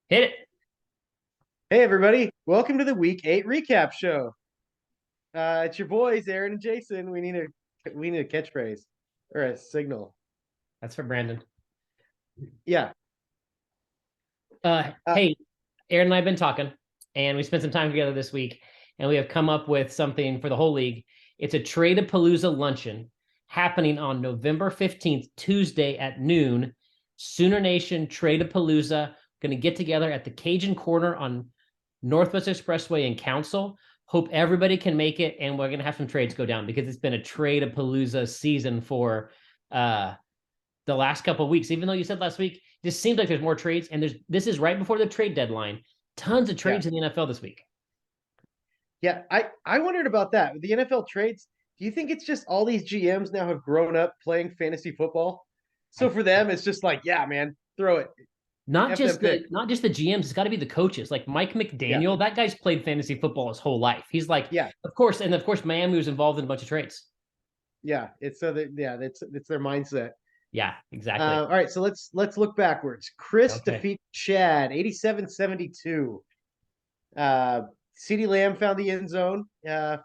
Hit it. Hey everybody, welcome to the Week 8 recap show. It's your boys, Aaron and Jason. We need a catchphrase or a signal. That's for Brandon. Yeah. Uh, Hey, Aaron and I have been talking, and we spent some time together this week, and we have come up with something for the whole league. It's a Trade-a-Palooza luncheon happening on November 15th, Tuesday at noon. SoonerNation Trade-a-Palooza going to get together at the Cajun Corner on Northwest Expressway in Council. Hope everybody can make it, and we're going to have some trades go down because it's been a Trade-a-Palooza season for the last couple of weeks. Even though you said last week, it just seems like there's more trades, and this is right before the trade deadline. Tons of yeah. trades in the NFL this week. Yeah. I wondered about that. With the NFL trades, do you think it's just all these GMs now have grown up playing fantasy football? So I, for them, it's just like, yeah, man, throw it. not F them just the pick. not just the GMs, it's got to be the coaches. Like Mike Yeah. McDaniel, that guy's played fantasy football his whole life. He's like, Yeah. of course, Miami was involved in a bunch of trades. Yeah. It's so that it's their mindset. Yeah, exactly. All right, so let's look backwards. Chris Okay. defeats Chad 87-72. Uh, CeeDee Lamb found the end zone.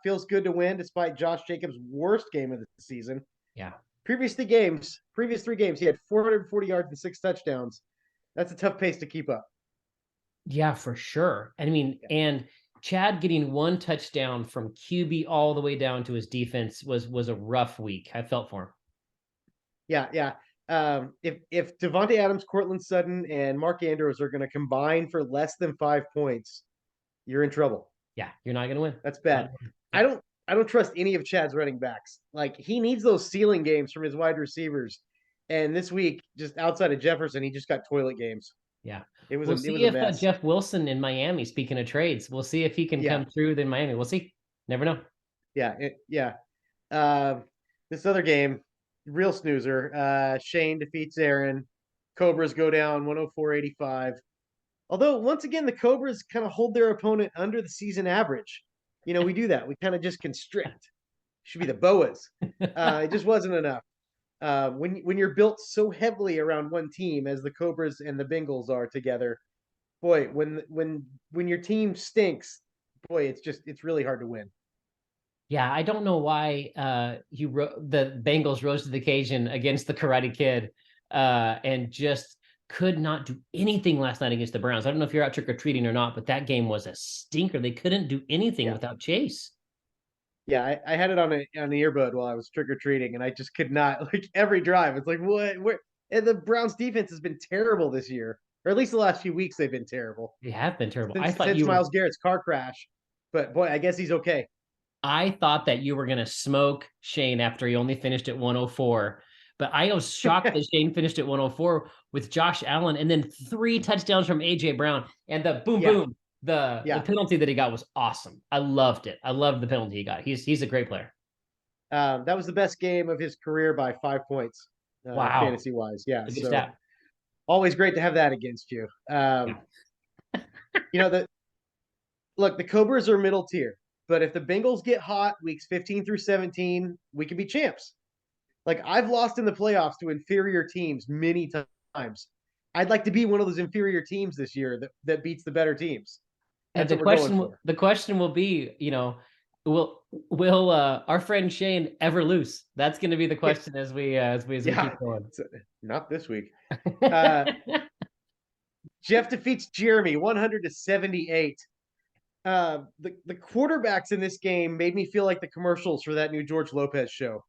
Feels good to win despite Josh Jacobs' worst game of the season. Yeah. Previous three games, he had 440 yards and 6 touchdowns. That's a tough pace to keep up. Yeah, for sure. I mean, Yeah, and Chad getting one touchdown from QB all the way down to his defense was a rough week. I felt for him. yeah. yeah. If Devontae Adams, Cortland Sutton, and Mark Andrews are going to combine for less than 5 points, you're in trouble. Yeah, you're not gonna win. That's bad. I Yeah. don't I don't trust any of Chad's running backs. Like he needs those ceiling games from his wide receivers. And this week, just outside of Jefferson, he just got toilet games. Yeah. It was We'll a it see was a if mess. Jeff Wilson in Miami, speaking of trades, we'll see if he can Yeah, come through in Miami. We'll see. Never know. yeah. Uh, this other game, real snoozer. Shane defeats Aaron. Cobras go down 104-85. Although once again, the Cobras kind of hold their opponent under the season average. We do that. We kind of just constrict. Should be the Boas. It just wasn't enough. When you're built so heavily around one team as the Cobras and the Bengals are together, boy, when your team stinks, boy, it's really hard to win. Yeah, I don't know why the Bengals rose to the occasion against the Karate Kid and just could not do anything last night against the Browns. I don't know if you're out trick or treating or not, but that game was a stinker. They couldn't do anything Yeah, without Chase. yeah. I had it on the earbud while I was trick or treating, and I just could not like every drive. It's like what? Where? And the Browns defense has been terrible this year, or at least the last few weeks they've been terrible They have been terrible. since Miles Garrett's car crash. But boy, I guess he's okay. I thought that you were going to smoke Shane after he only finished at 104. But I was shocked that Shane finished at 104 with Josh Allen and then 3 touchdowns from AJ Brown and the boom Yeah, boom. The yeah. penalty that he got was awesome. I loved it. I loved the penalty he got. He's a great player. That was the best game of his career by 5 points, Wow. fantasy wise. Yeah, A good so stat. always great to have that against you. Yeah. The look, the Cobras are middle tier, but if the Bengals get hot weeks 15 through 17, we can be champs. Like I've lost in the playoffs to inferior teams many times. I'd like to be one of those inferior teams this year that beats the better teams. And That's what we're going for. the question will be, will our friend Shane ever lose? That's going to be the Yeah, question as we yeah. keep going. Not this week. Uh, Jeff defeats Jeremy 100-78. The quarterbacks in this game made me feel like the commercials for that new George Lopez show.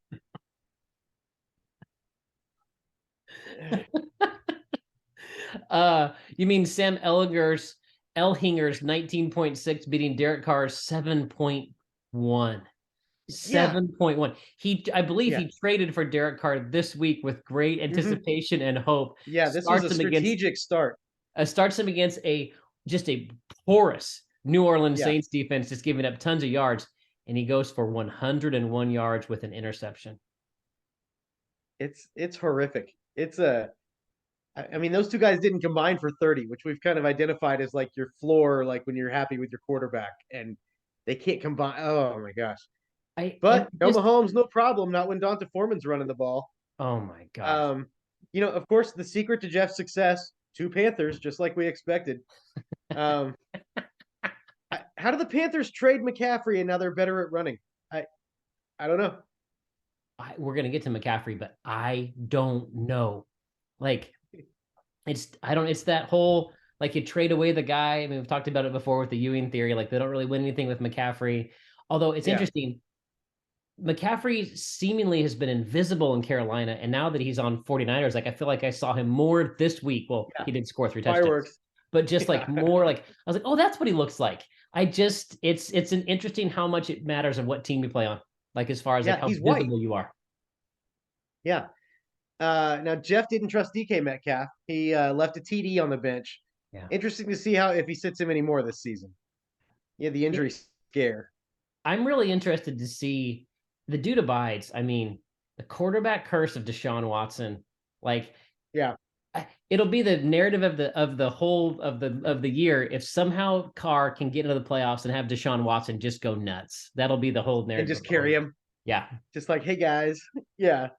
You mean Sam Elhinger's 19.6 beating Derek Carr's 7.1. Yeah, 7.1. I believe yeah. he traded for Derek Carr this week with great hmm anticipation and hope. Yeah, this was a strategic start. Starts him against a porous New Orleans Yeah, Saints defense, just giving up tons of yards, and he goes for 101 yards with an interception. it's horrific. I mean, those two guys didn't combine for 30, which we've kind of identified as like your floor, like when you're happy with your quarterback, and they can't combine. Oh my gosh. And But no just Mahomes, no problem. Not when Donta Foreman's running the ball. oh my gosh. Um, of course, the secret to Jeff's success, 2 Panthers, just like we expected. How do the Panthers trade McCaffrey and now they're better at running? I don't know. We're gonna get to McCaffrey, but I don't know. Like, it's that whole, like, you trade away the guy. I mean, we've talked about it before with the Ewing theory. Like, they don't really win anything with McCaffrey. Although it's interesting, McCaffrey seemingly has been invisible in Carolina, and now that he's on 49ers, like, I feel like I saw him more this week. Well, he did score 3 touchdowns. Fireworks. But just like more, like, I was like, oh, that's what he looks like. It's an interesting how much it matters of what team you play on, like, as far as like how visible you are. Yeah. Now Jeff didn't trust DK Metcalf. He left a TD on the bench. Yeah. Interesting to see if he sits him anymore this season. Yeah, the injury scare. I'm really interested to see the dude abides. I mean, the quarterback curse of Deshaun Watson. Like, it'll be the narrative of the whole of the year if somehow Carr can get into the playoffs and have Deshaun Watson just go nuts. That'll be the whole narrative. And just carry him. Yeah. Just like, hey guys. Yeah.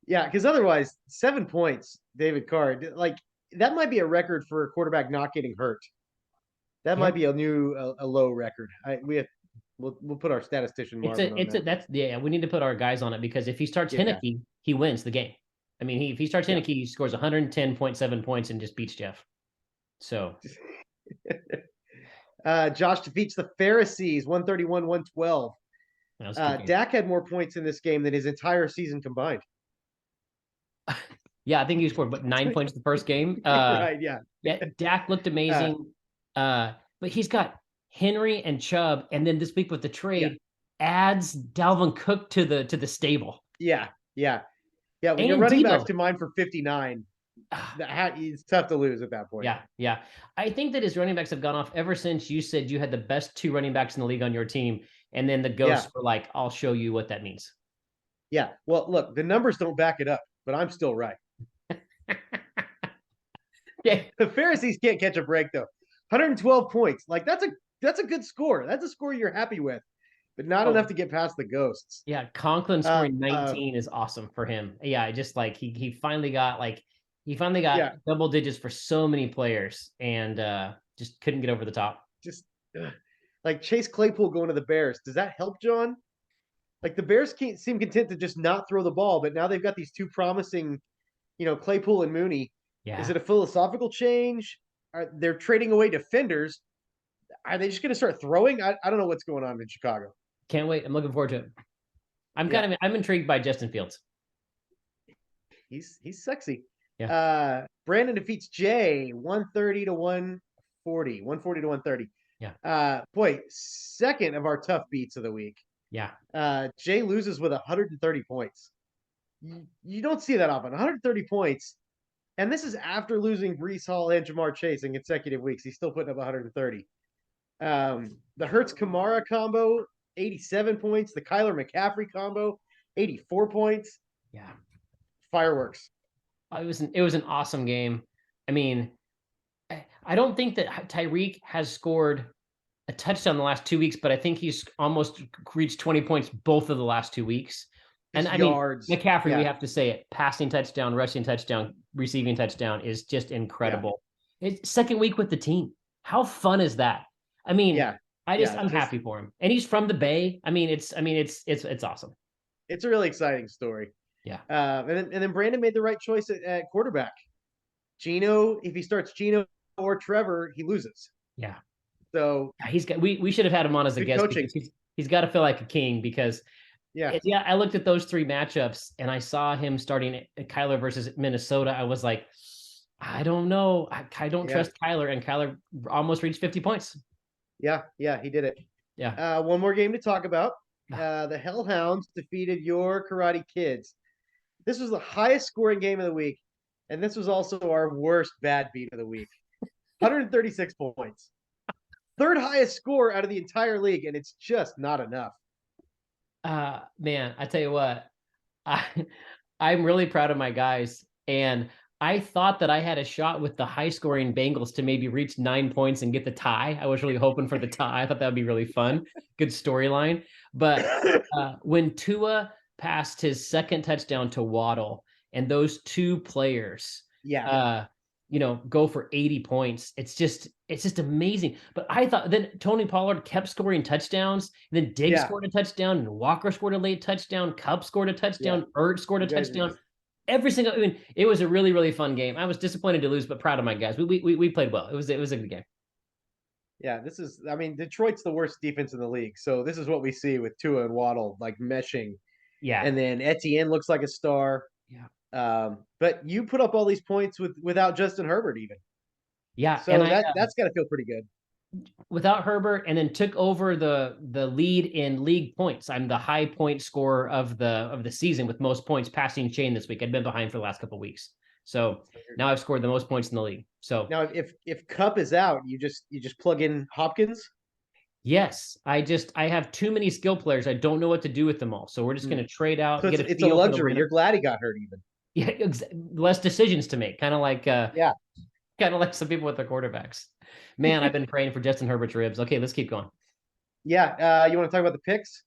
Yeah, because otherwise, 7 points, David Carr. Like, that might be a record for a quarterback not getting hurt. That might be a low record. We'll put our statistician Marvin on that. We need to put our guys on it, because if he starts Heineke, he wins the game. I mean, if he starts Heineke, he scores 110.7 points and just beats Jeff. So Josh defeats the Pharisees 131-112. Dak had more points in this game than his entire season combined. Yeah, I think he scored 9 points the first game. Right, Dak looked amazing. But he's got Henry and Chubb, and then this week with the trade adds Dalvin Cook to the stable. Yeah. When you're running backs combined for 59, it's tough to lose at that point. Yeah. I think that his running backs have gone off ever since you said you had the best 2 running backs in the league on your team, and then the ghosts were like, "I'll show you what that means." Yeah. Well, look, the numbers don't back it up, but I'm still right. The Pharisees can't catch a break though. 112 points. Like, that's a good score. That's a score you're happy with, but not enough to get past the ghosts. Yeah, Conklin scoring 19 is awesome for him. Yeah, just like he finally got double digits for so many players, and just couldn't get over the top. Just like Chase Claypool going to the Bears. Does that help, John? Like, the Bears can't seem content to just not throw the ball, but now they've got these 2 promising, Claypool and Mooney. Yeah. Is it a philosophical change? They're trading away defenders? Are they just going to start throwing? I don't know what's going on in Chicago. Can't wait. I'm looking forward to it. I'm intrigued by Justin Fields. He's sexy. Yeah. Brandon defeats Jay 130-140, 140-130. Yeah. Boy, second of our tough beats of the week. Yeah. Jay loses with 130 points. You don't see that often. 130 points. And this is after losing Breece Hall and Jamar Chase in consecutive weeks. He's still putting up 130. The Hurts-Kamara combo, 87 points. The Kyler McCaffrey combo, 84 points. Yeah. Fireworks. It was an awesome game. I mean, I don't think that Tyreek has scored a touchdown the last 2 weeks, but I think he's almost reached 20 points both of the last 2 weeks. And yards. McCaffrey, we have to say it, passing touchdown, rushing touchdown, receiving touchdown is just incredible. It's second week with the team. How fun is that? I mean, I'm happy for him. And he's from the Bay. I mean, it's awesome. It's a really exciting story. Yeah. And then Brandon made the right choice at quarterback. Geno, if he starts Geno or Trevor, he loses. Yeah. So we should have had him on as a guest, coaching. because he's got to feel like a king, because I looked at those 3 matchups and I saw him starting Kyler versus Minnesota. I was like, I don't know. I don't trust Kyler, and Kyler almost reached 50 points. Yeah, he did it. Yeah. One more game to talk about. The Hellhounds defeated your Karate Kids. This was the highest scoring game of the week, and this was also our worst bad beat of the week. 136 points. Third highest score out of the entire league, and it's just not enough. Man, I tell you what, I'm really proud of my guys, and I thought that I had a shot with the high-scoring Bengals to maybe reach 9 points and get the tie. I was really hoping for the tie. I thought that would be really fun. Good storyline. But when Tua passed his second touchdown to Waddle, and those 2 players go for 80 points. It's just amazing. But I thought then Tony Pollard kept scoring touchdowns. And then Diggs scored a touchdown, and Walker scored a late touchdown. Cup scored a touchdown. Ertz scored a touchdown. Every single. I mean, it was a really, really fun game. I was disappointed to lose, but proud of my guys. We played well. It was a good game. Yeah, Detroit's the worst defense in the league. So this is what we see with Tua and Waddle like meshing. Yeah. And then Etienne looks like a star. Yeah. But you put up all these points without Justin Herbert even. Yeah. So that's got to feel pretty good. Without Herbert, and then took over the lead in league points. I'm the high point scorer of the season with most points passing Shane this week. I'd been behind for the last couple of weeks. So now I've scored the most points in the league. So now if Cup is out, you just plug in Hopkins. Yes, I have too many skill players. I don't know what to do with them all. So we're just going to trade out. So it's a luxury. You're glad he got hurt even. Yeah, less decisions to make. Kind of like kind of like some people with their quarterbacks. Man, I've been praying for Justin Herbert's ribs. Okay, let's keep going. Yeah, you want to talk about the picks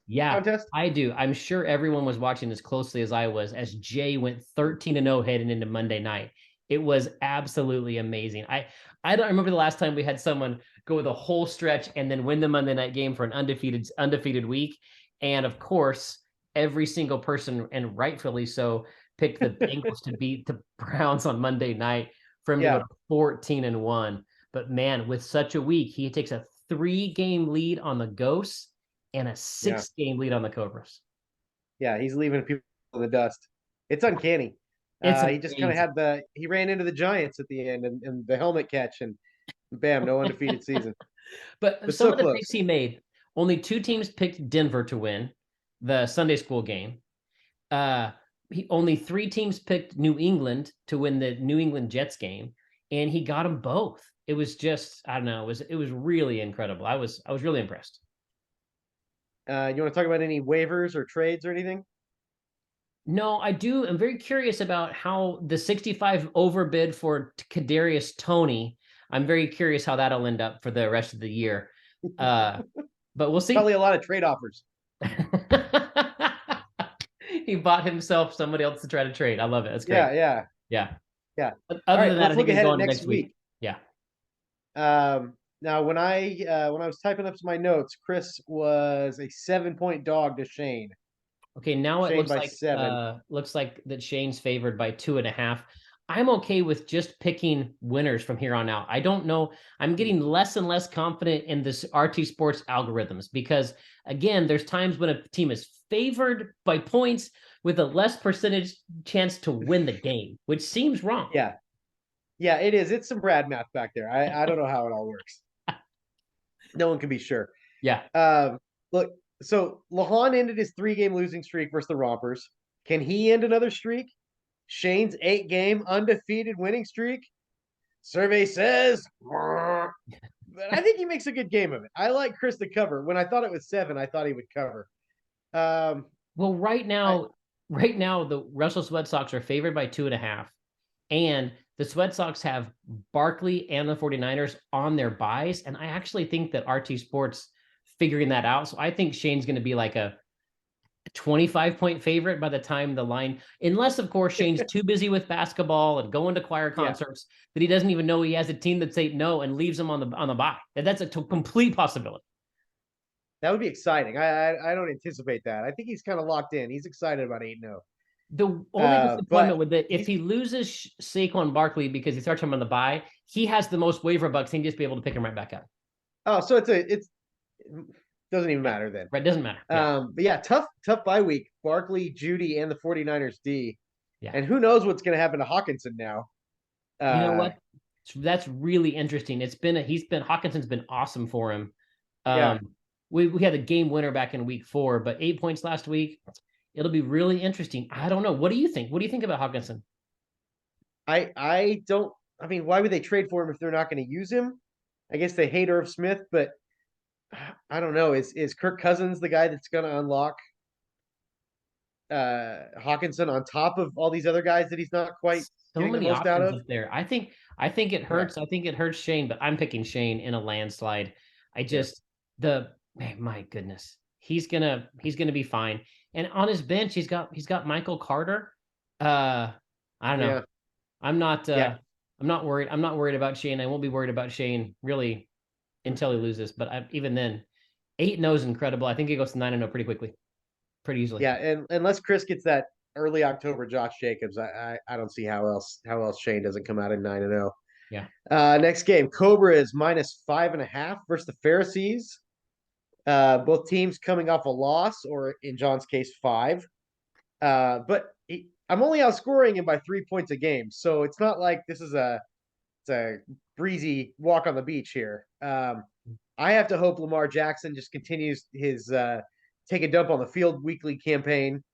contest? I do. I'm sure everyone was watching as closely as I was, as Jay went 13-0 heading into Monday night. It was absolutely amazing. I don't remember the last time we had someone go the whole stretch and then win the Monday night game for an undefeated week. And of course, every single person, and rightfully so, picked the Bengals to beat the Browns on Monday night for him to go to 14-1. But man, with such a week, he takes a 3-game lead on the Ghosts and a 6-game lead on the Cobras. Yeah, he's leaving people in the dust. It's uncanny. He just kind of he ran into the Giants at the end and the helmet catch, and bam, no undefeated season. But some of the picks he made, only 2 teams picked Denver to win the Sunday school game. Only 3 teams picked New England to win the New England Jets game, and he got them both. It was just, I don't know, it was really incredible. I was really impressed. You want to talk about any waivers or trades or anything? No, I do. I'm very curious about how the 65 overbid for Kadarius Toney. I'm very curious how that'll end up for the rest of the year. But we'll see. Probably a lot of trade offers. He bought himself somebody else to try to trade. I love it. That's great. Yeah. But other than that, I think we're going next week. Yeah. Now when I was typing up my notes, Chris was a 7-point dog to Shane. Okay, now it looks like that Shane's favored by 2.5. I'm okay with just picking winners from here on out. I don't know. I'm getting less and less confident in this RT Sports algorithms because, again, there's times when a team is favored by points with a less percentage chance to win the game, which seems wrong. Yeah, it is. It's some Brad math back there. I don't know how it all works. No one can be sure. Yeah. Look, so Lahan ended his 3-game losing streak versus the Rompers. Can he end another streak? Shane's 8-game undefeated winning streak. Survey says, but I think he makes a good game of it. I like Chris to cover. When I thought it was 7, I thought he would cover. Well, right now, the Russell Sweat Sox are favored by 2.5, and the Sweat Sox have Barkley and the 49ers on their buys, and I actually think that RT Sports figuring that out. So I think Shane's going to be like a 25-point favorite by the time the line, unless of course Shane's too busy with basketball and going to choir concerts that he doesn't even know he has a team that's 8-0 and leaves him on the bye. That's a complete possibility. That would be exciting. I don't anticipate that. I think he's kind of locked in. He's excited about 8-0. The only disappointment with it, if he loses Saquon Barkley because he starts him on the bye, he has the most waiver bucks. He can just be able to pick him right back up. Oh, so it doesn't even matter then. Right, doesn't matter. But yeah, tough bye week. Barkley, Judy, and the 49ers D. Yeah. And who knows what's going to happen to Hawkinson now. You know what? That's really interesting. Hawkinson's been awesome for him. We had a game winner back in week 4, but 8 points last week. It'll be really interesting. I don't know. What do you think? What do you think about Hawkinson? I don't. I mean, why would they trade for him if they're not going to use him? I guess they hate Irv Smith, but I don't know. Is Kirk Cousins the guy that's going to unlock Hawkinson on top of all these other guys that he's not quite getting the most out of? Up there. I think it hurts. Yeah. I think it hurts Shane, but I'm picking Shane in a landslide. My goodness, he's gonna be fine. And on his bench, he's got Michael Carter. I don't know. Yeah. I'm not. I'm not worried. I'm not worried about Shane. I won't be worried about Shane really until he loses. But even then, 8-0 is incredible. I think he goes to 9-0 pretty quickly, pretty easily. Yeah, and unless Chris gets that early October Josh Jacobs, I don't see how else Shane doesn't come out in 9-0. Yeah. Next game, Cobras -5.5 versus the Pharisees. Both teams coming off a loss, or in John's case, 5. But I'm only outscoring him by 3 points a game, so it's not like this is it's a breezy walk on the beach here. I have to hope Lamar Jackson just continues his take a dump on the field weekly campaign.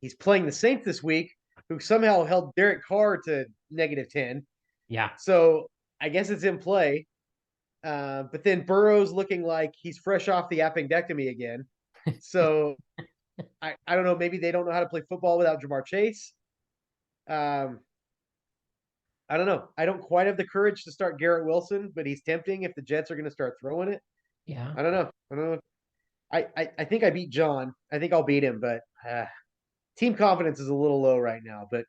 He's playing the Saints this week, who somehow held Derek Carr to -10. Yeah. So I guess it's in play. But then Burrow's looking like he's fresh off the appendectomy again. So I don't know. Maybe they don't know how to play football without Jamar Chase. I don't know. I don't quite have the courage to start Garrett Wilson, but he's tempting if the Jets are going to start throwing it. Yeah. I don't know. I think I beat John. I think I'll beat him, but team confidence is a little low right now. But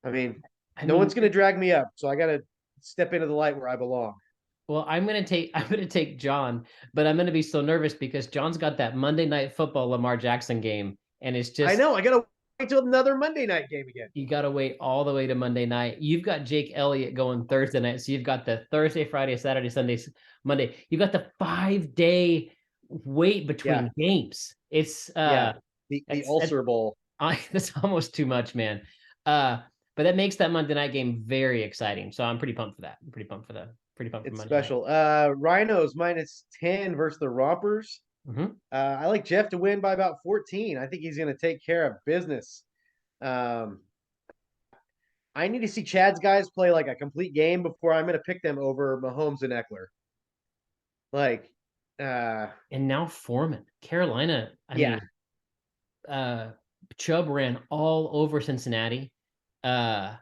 I mean, no one's going to drag me up, so I got to step into the light where I belong. Well, I'm gonna take John, but I'm gonna be so nervous because John's got that Monday Night Football Lamar Jackson game, and it's just I know I got to wait till another Monday night game again. you got to wait all the way to Monday night. You've got Jake Elliott going Thursday night, so you've got the Thursday, Friday, Saturday, Sunday, Monday. You've got the 5-day wait between games. It's the Ulcer Bowl. That's almost too much, man. But that makes that Monday night game very exciting. So I'm pretty pumped for that. I'm pretty pumped for that. Pretty pumped for It's Monday special. Rhinos -10 versus the Rompers. Mm-hmm. I like Jeff to win by about 14. I think he's going to take care of business. I need to see Chad's guys play like a complete game before I'm going to pick them over Mahomes and Eckler. And now Foreman, Carolina. I mean, Chubb ran all over Cincinnati. Yeah,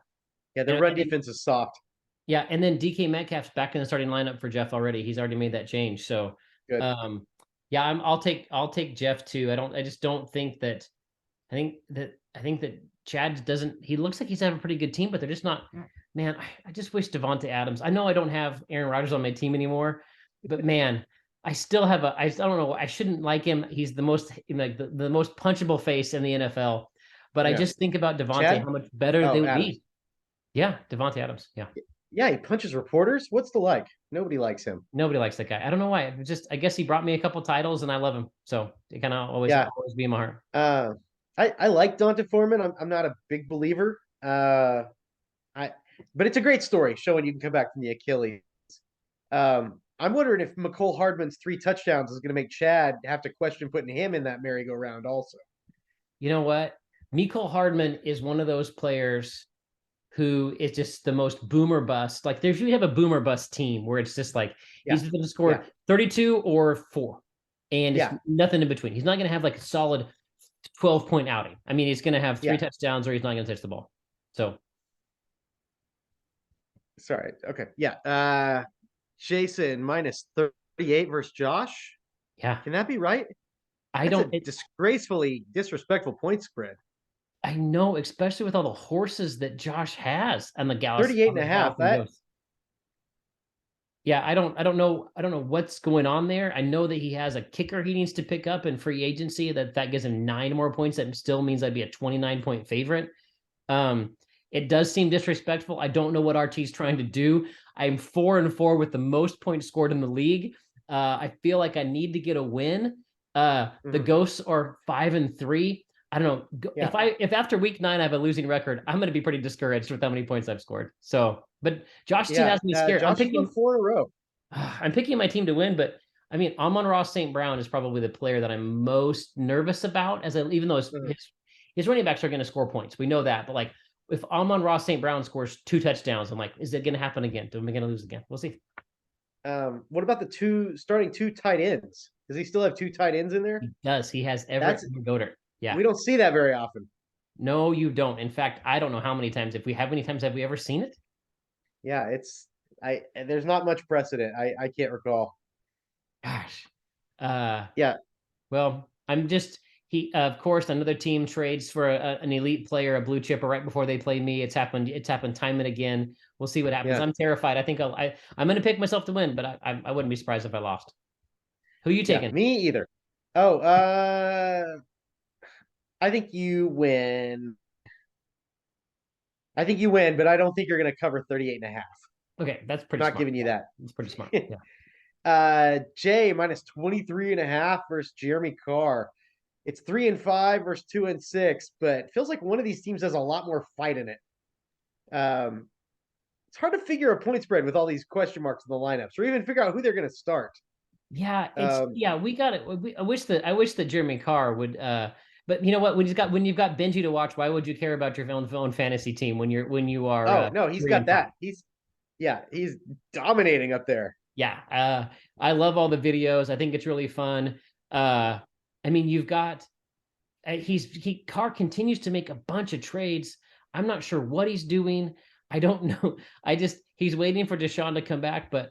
the run defense is soft. Yeah, and then DK Metcalf's back in the starting lineup for Jeff already. He's already made that change. So, good. Yeah, I'll take Jeff too. I just don't think that. I think that Chad doesn't. He looks like he's having a pretty good team, but they're just not. Man, I just wish Devontae Adams. I know I don't have Aaron Rodgers on my team anymore, but man, I still have I don't know. I shouldn't like him. He's the most the most punchable face in the NFL. But I just think about Devontae, how much better they would be. Yeah, Devontae Adams. Yeah. Yeah, he punches reporters. What's the like? Nobody likes him. Nobody likes that guy. I don't know why. I guess he brought me a couple titles, and I love him. So it kind of always be in my heart. I like Dante Foreman. I'm not a big believer. But it's a great story showing you can come back from the Achilles. I'm wondering if McCole Hardman's 3 touchdowns is going to make Chad have to question putting him in that merry-go-round also. You know what? Mecole Hardman is one of those players who is just the most boomer bust. Like there's usually have a boomer bust team where it's just like he's going to score 32 or 4, and it's nothing in between. He's not going to have like a solid 12-point outing. I mean, he's going to have 3 touchdowns, or he's not going to touch the ball. So, sorry. Okay. Yeah. Jason -38 versus Josh. Yeah. Can that be right? Disgracefully disrespectful point spread. I know, especially with all the horses that Josh has and the Gallus. 38.5. Yeah, I don't know what's going on there. I know that he has a kicker he needs to pick up in free agency that gives him 9 more points. That still means I'd be a 29-point favorite. It does seem disrespectful. I don't know what RT's trying to do. I'm 4-4 with the most points scored in the league. I feel like I need to get a win. The Ghosts are 5-3. I don't know if after week 9 I have a losing record, I'm going to be pretty discouraged with how many points I've scored. So, but Josh team has me scared. I'm picking 4 in a row. I'm picking my team to win, but I mean, Amon-Ra St. Brown is probably the player that I'm most nervous about. Even though his running backs are going to score points, we know that. But like, if Amon-Ra St. Brown scores 2 touchdowns, I'm like, is it going to happen again? Am I going to lose again? We'll see. What about the starting 2 tight ends? Does he still have 2 tight ends in there? He does. He has Everett and Goddard. Yeah. We don't see that very often. No, you don't. In fact, I don't know how many times. How many times have we ever seen it? Yeah, there's not much precedent. I can't recall. Gosh. Yeah. Well, of course, another team trades for an elite player, a blue chipper right before they play me. It's happened time and again. We'll see what happens. Yeah. I'm terrified. I think I'm going to pick myself to win, but I wouldn't be surprised if I lost. Who are you Yeah, taking? me either. Oh, I think you win. I think you win, but I don't think you're going to cover 38 and a half. Okay, that's pretty Not smart. giving you Yeah, that. that's pretty smart. Yeah. Jay minus 23 and a half versus Jeremy Carr. It's 3-5 versus 2-6, but it feels like one of these teams has a lot more fight in it. It's hard to figure a point spread with all these question marks in the lineups, or even figure out who they're going to start. Yeah, we got it. I wish that Jeremy Carr would but you know what, when you've got Benji to watch, why would you care about your own fantasy team when you are Oh, no, he's 3 got and 5? that. He's dominating up there. Yeah, I love all the videos. I think it's really fun. I mean, you've got Carr continues to make a bunch of trades. I'm not sure what he's doing. I don't know. He's waiting for Deshaun to come back, but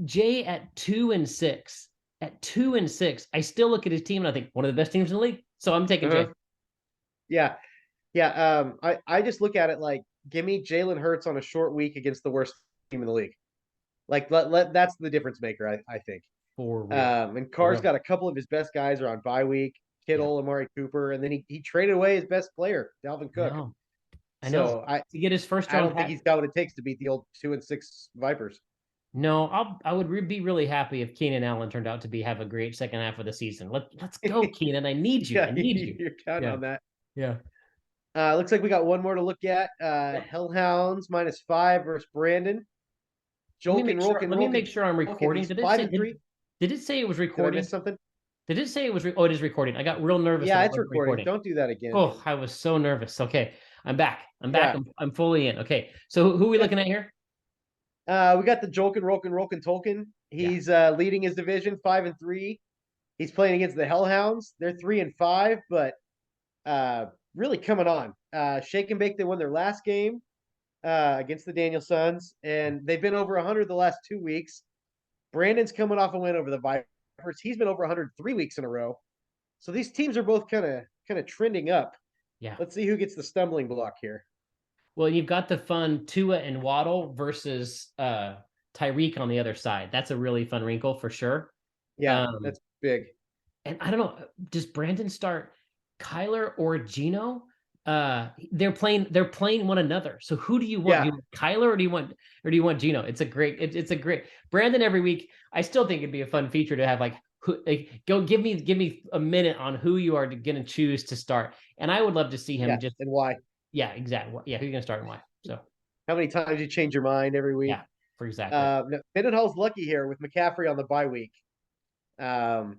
Jay at 2-6, I still look at his team and I think one of the best teams in the league. So I'm taking Jay. Yeah. Yeah. I just look at it like, give me Jalen Hurts on a short week against the worst team in the league. Like that's the difference maker, I think. For real. And Carr's got a couple of his best guys are on bye week, Kittle, Amari Cooper, and then he traded away his best player, Dalvin Cook. I know. So to get his first I round don't think he's got what it takes to beat the old 2-6 Vipers. No, I would be really happy if Keenan Allen turned out to have a great second half of the season. Let's go, Keenan. I need you. Yeah, I need you. You're counting on that. Yeah. Looks like we got one more to look at. Hellhounds -5 versus Brandon. Let me make sure I'm recording. Did it say it was recording? Did I miss something? Did it say it was? Oh, it is recording. I got real nervous. Yeah, it's recording. Don't do that again. Oh, I was so nervous. Okay, I'm back. I'm fully in. Okay, so who are we looking at here? We got the Rolkin Tolkien. He's leading his division 5-3. He's playing against the Hellhounds. They're 3-5, but really coming on. Shake and bake. They won their last game against the Daniel Sons, and they've been over 100 the last 2 weeks. Brandon's coming off a win over the Vipers. He's been over 100 3 weeks in a row. So these teams are both kind of trending up. Yeah. Let's see who gets the stumbling block here. Well, you've got the fun Tua and Waddle versus Tyreek on the other side. That's a really fun wrinkle for sure. Yeah, that's big. And I don't know, does Brandon start Kyler or Geno? They're playing one another. So who do you want? Yeah. Do you want Kyler or do you want Geno? It's a great Brandon every week. I still think it'd be a fun feature to have go give me a minute on who you are going to choose to start. And I would love to see him and why. Yeah, exactly. Yeah, who are you going to start and why? So how many times you change your mind every week? Yeah, for exactly. Mendenhall's lucky here with McCaffrey on the bye week. 3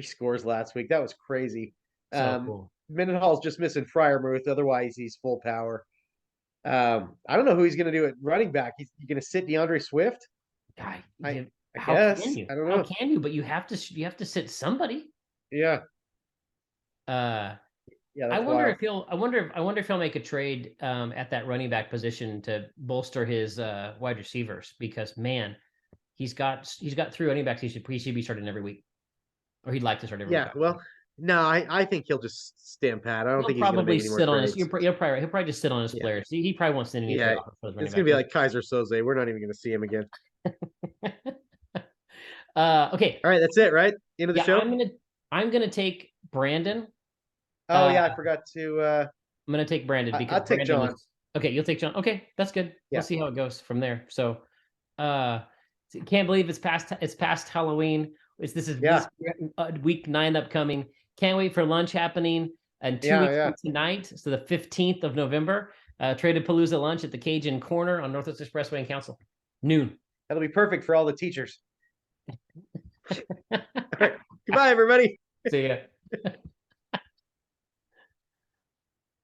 scores last week. That was crazy. So cool. Mendenhall's just missing Freiermuth. Otherwise, he's full power. I don't know who he's going to do at running back. He's going to sit DeAndre Swift. I guess. Can you? I don't know. How can you? But you have to sit somebody. Yeah. Yeah. I wonder if he'll make a trade at that running back position to bolster his wide receivers, because man, he's got 3 running backs he should be starting every week, or he'd like to start every week. Yeah. Well, no, I think he'll just stand pat. I don't think he's going to make any more trades. He'll probably just sit on his players. He probably won't send any. Yeah. It's going to be like Kaiser Soze. We're not even going to see him again. Okay. All right, that's it, right? End of the show. I'm gonna take Brandon. Oh yeah, I forgot to. I'm gonna take Brandon because I'll take John. Okay, you'll take John. Okay, that's good. Yeah. We'll see how it goes from there. So, can't believe it's past Halloween. This is week 9 upcoming. Can't wait for lunch happening and 2 weeks from tonight. So the 15th of November, Traded-Palooza lunch at the Cajun Corner on Northwest Expressway in Council, noon. That'll be perfect for all the teachers. All right. Goodbye, everybody. See ya.